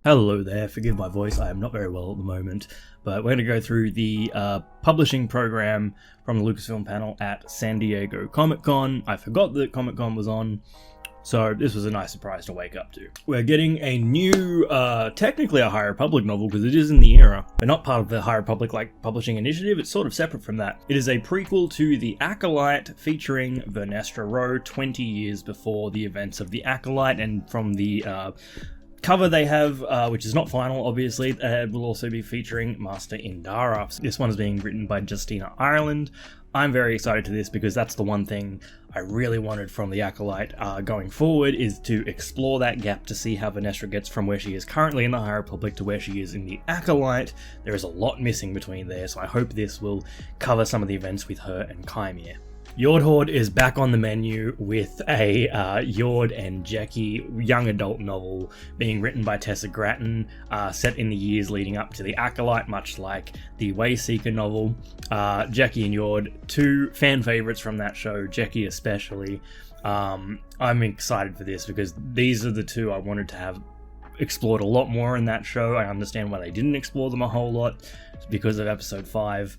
Hello there, forgive my voice, I am not very well at the moment, but we're going to go through the publishing program from the Lucasfilm panel at San Diego Comic-Con. I forgot that Comic-Con was on, so this was a nice surprise to wake up to. We're getting a new, technically a High Republic novel, because it is in the era, but not part of the High Republic publishing initiative. It's sort of separate from that. It is a prequel to The Acolyte, featuring Vernestra Rwoh 20 years before the events of The Acolyte, and from the cover they have, which is not final obviously, will also be featuring Master Indara. This one is being written by Justina Ireland. I'm very excited to this because that's the one thing I really wanted from the Acolyte going forward, is to explore that gap to see how Vernestra gets from where she is currently in the High Republic to where she is in the Acolyte. There is a lot missing between there, so I hope this will cover some of the events with her and Chimere. Yord Horde is back on the menu with a Yord and Jecki young adult novel being written by Tessa Gratton, set in the years leading up to the Acolyte, much like the Wayseeker novel. Jecki and Yord, two fan favourites from that show, Jecki especially. I'm excited for this because these are the two I wanted to have explored a lot more in that show. I understand why they didn't explore them a whole lot because of episode 5.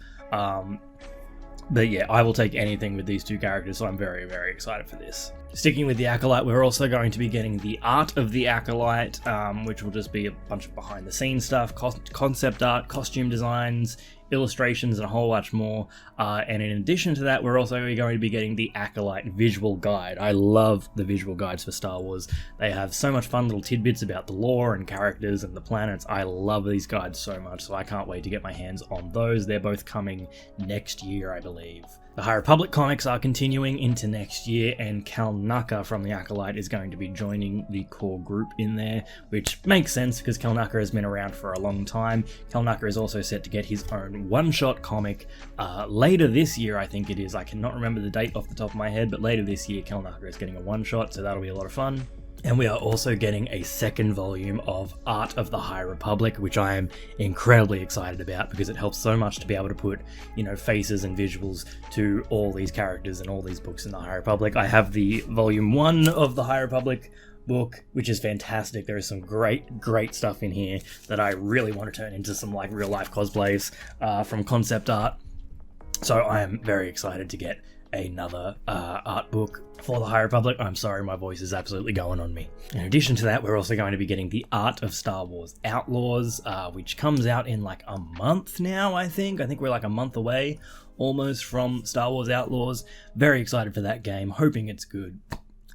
But yeah, I will take anything with these two characters, so I'm very, very excited for this. Sticking with the Acolyte, we're also going to be getting the art of the Acolyte, which will just be a bunch of behind-the-scenes stuff, concept art, costume designs, illustrations, and a whole bunch more. And in addition to that, we're also going to be getting the Acolyte visual guide. I love the visual guides for Star Wars. They have so much fun little tidbits about the lore and characters and the planets. I love these guides so much, so I can't wait to get my hands on those. They're both coming next year, I believe. The High Republic comics are continuing into next year, and Kelnacca from the Acolyte is going to be joining the core group in there, which makes sense because Kelnacca has been around for a long time. Kelnacca is also set to get his own one-shot comic later this year, I think it is. I cannot remember the date off the top of my head, but later this year Kelnacca is getting a one-shot, so that'll be a lot of fun. And we are also getting a second volume of Art of the High Republic, which I am incredibly excited about because it helps so much to be able to put, faces and visuals to all these characters and all these books in the High Republic. I have the volume 1 of the High Republic book, which is fantastic. There is some great stuff in here that I really want to turn into some real life cosplays from concept art. So I am very excited to get another art book for the High Republic. I'm sorry, my voice is absolutely going on me. In addition to that, we're also going to be getting the Art of Star Wars Outlaws, which comes out in a month now, I think. I think we're a month away almost from Star Wars Outlaws. Very excited for that game, hoping it's good.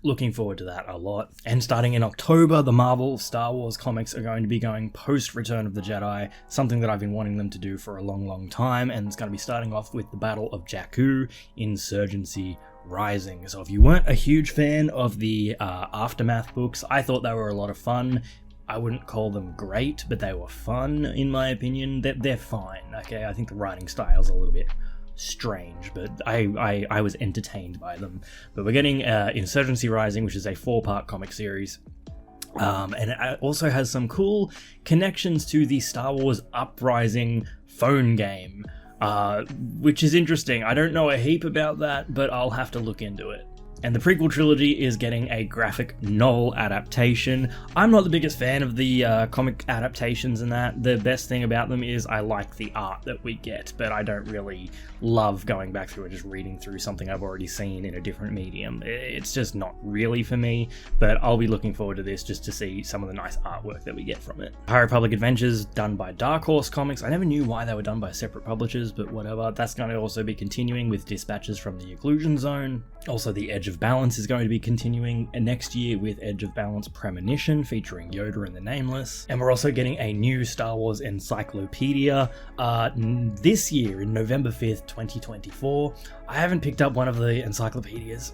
Looking forward to that a lot. And starting in October, the Marvel Star Wars comics are going to be going post Return of the Jedi, something that I've been wanting them to do for a long time, and it's going to be starting off with the Battle of Jakku, Insurgency Rising. So if you weren't a huge fan of the Aftermath books, I thought they were a lot of fun. I wouldn't call them great, but they were fun, in my opinion. They're fine, okay? I think the writing style's a little bit strange, but I was entertained by them. But we're getting Insurgency Rising, which is a 4-part comic series, and it also has some cool connections to the Star Wars Uprising phone game, which is interesting. I don't know a heap about that, but I'll have to look into it. And the prequel trilogy is getting a graphic novel adaptation. I'm not the biggest fan of the comic adaptations and that. The best thing about them is I like the art that we get, but I don't really love going back through and just reading through something I've already seen in a different medium. It's just not really for me, but I'll be looking forward to this just to see some of the nice artwork that we get from it. High Republic Adventures, done by Dark Horse Comics. I never knew why they were done by separate publishers, but whatever. That's going to also be continuing with Dispatches from the Occlusion Zone. Also, the Edge of Balance is going to be continuing next year with Edge of Balance Premonition, featuring Yoda and the Nameless. And we're also getting a new Star Wars Encyclopaedia this year, in November 5th, 2024. I haven't picked up one of the encyclopedias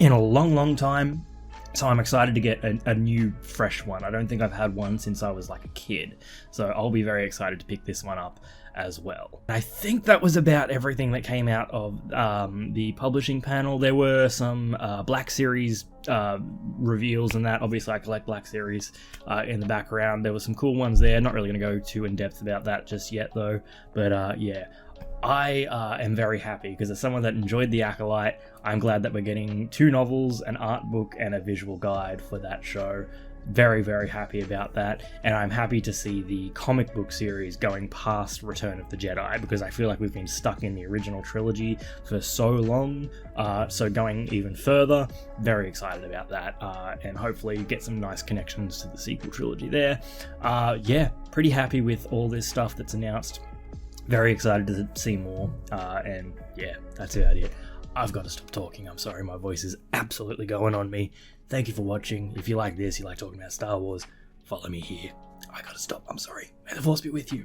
in a long time, so I'm excited to get a new, fresh one. I don't think I've had one since I was a kid, so I'll be very excited to pick this one up as well. I think that was about everything that came out of the publishing panel. There were some Black Series reveals and that. Obviously I collect Black Series in the background. There were some cool ones there. Not really going to go too in depth about that just yet though, but yeah. I am very happy because as someone that enjoyed The Acolyte, I'm glad that we're getting 2 novels, an art book, and a visual guide for that show. Very, very happy about that, and I'm happy to see the comic book series going past Return of the Jedi, because I feel like we've been stuck in the original trilogy for so long, so going even further, very excited about that, and hopefully get some nice connections to the sequel trilogy there. Yeah, pretty happy with all this stuff that's announced, very excited to see more, and yeah, that's about it. I've got to stop talking, I'm sorry, my voice is absolutely going on me. Thank you for watching. If you like this, you like talking about Star Wars, follow me here. I gotta stop, I'm sorry. May the Force be with you.